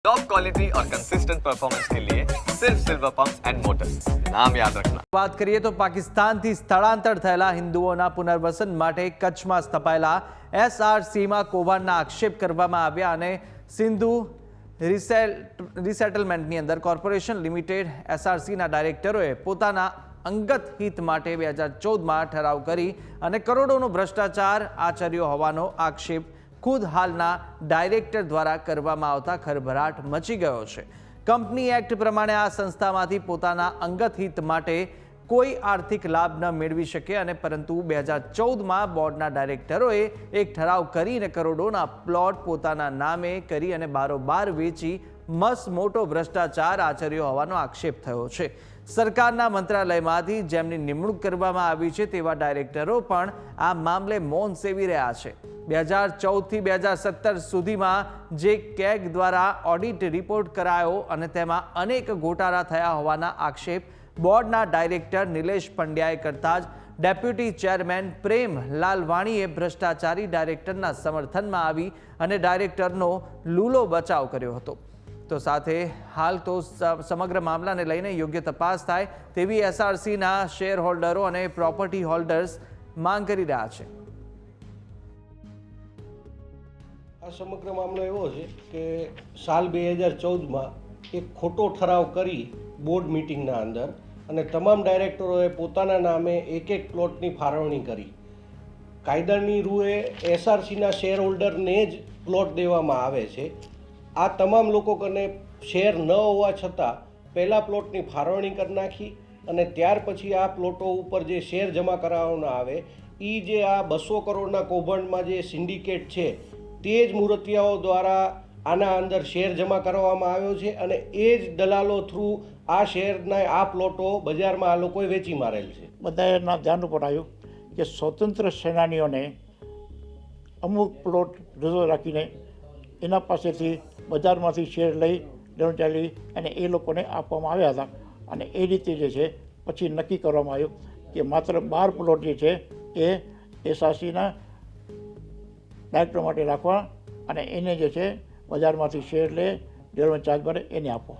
Top quality और consistent performance के लिए सिर्फ सिल्वर पंप्स एंड मोटर्स, नाम याद रखना। વાત કરીએ તો પાકિસ્તાનથી સ્થળાંતર થયેલા હિન્દુઓના પુનર્વસન માટે કચ્છમાં સ્થપાયેલા એસઆરસીમાં કૌભાંડના આક્ષેપ કરવામાં આવ્યા અને સિંધુ રિસેટલમેન્ટની અંદર કોર્પોરેશન લિમિટેડ એસઆરસીના ડાયરેક્ટરોએ પોતાના અંગત હિત માટે 2014માં ઠરાવ કરી અને કરોડોનો ભ્રષ્ટાચાર આચર્યો હોવાનો આક્ષેપ ખુદ હાલના ડાયરેક્ટર દ્વારા કરવામાં આવતા ખળભળાટ મચી ગયો છે। કંપની એક્ટ પ્રમાણે આ સંસ્થામાંથી પોતાના અંગત હિત માટે કોઈ આર્થિક લાભ ન મેળવી શકે અને પરંતુ 2014માં બોર્ડના ડાયરેક્ટરોએ એક ઠરાવ કરીને કરોડોના પ્લોટ પોતાના નામે કરી અને બારોબાર વેચી મસ્ત મોટો ભ્રષ્ટાચાર આચર્યો હોવાનો આક્ષેપ થયો છે। સરકારના મંત્રાલયમાંથી જેમની નિમણૂક કરવામાં આવી છે તેવા ડાયરેક્ટરો પણ આ મામલે મૌન સેવી રહ્યા છે। 2014થી 2017 સુધીમાં જે કેગ દ્વારા ઓડિટ રિપોર્ટ કરાયો અને તેમાં અનેક ગોટાળા થયા હોવાના આક્ષેપ બોર્ડના ડાયરેક્ટર નિલેશ પંડ્યાએ કરતા જ ડેપ્યુટી ચેરમેન પ્રેમ લાલવાણીએ ભ્રષ્ટાચારી ડાયરેક્ટરના સમર્થનમાં આવી અને ડાયરેક્ટરનો લૂલો બચાવ કર્યો હતો। તો સાથે હાલ તો સમગ્ર મામલાને લઈને યોગ્ય તપાસ થાય તેવી એસઆરસીના શેર હોલ્ડરો અને પ્રોપર્ટી હોલ્ડર્સ માંગ કરી રહ્યા છે। આ સમગ્ર મામલો એવો છે કે સાલ 2014માં એક ખોટો ઠરાવ કરી બોર્ડ મિટિંગના અંદર અને તમામ ડાયરેક્ટરોએ પોતાના નામે એક પ્લોટની ફાળવણી કરી। કાયદાની રૂએ એસઆરસીના શેર હોલ્ડરને જ પ્લોટ દેવામાં આવે છે। આ તમામ લોકો કને શેર ન હોવા છતાં પહેલાં પ્લોટની ફાળવણી કરી નાખી અને ત્યાર પછી આ પ્લોટો ઉપર જે શેર જમા કરાવવાના આવે એ જે આ 200 કરોડના કૌભાંડમાં જે સિન્ડિકેટ છે તે જ મૂર્તિયાઓ દ્વારા આના અંદર શેર જમા કરવામાં આવ્યો છે અને એ જ દલાલો થ્રુ આ શેરના આ પ્લોટો બજારમાં આ લોકોએ વેચી મારેલ છે। બધાના ધ્યાન ઉપર આવ્યું કે સ્વતંત્ર સેનાનીઓને અમુક પ્લોટ રજો રાખીને એના પાસેથી બજારમાંથી શેર લઈ ચાલી અને એ લોકોને આપવામાં આવ્યા હતા અને એ રીતે જે છે પછી નક્કી કરવામાં આવ્યું કે માત્ર 12 પ્લોટ જે છે એ એસઆરસીના ડાયરેક્ટર માટે રાખવા અને એને જે છે બજારમાંથી શેર લે ડેવલપમેન્ટ ચાર્જ ભરે એને આપો।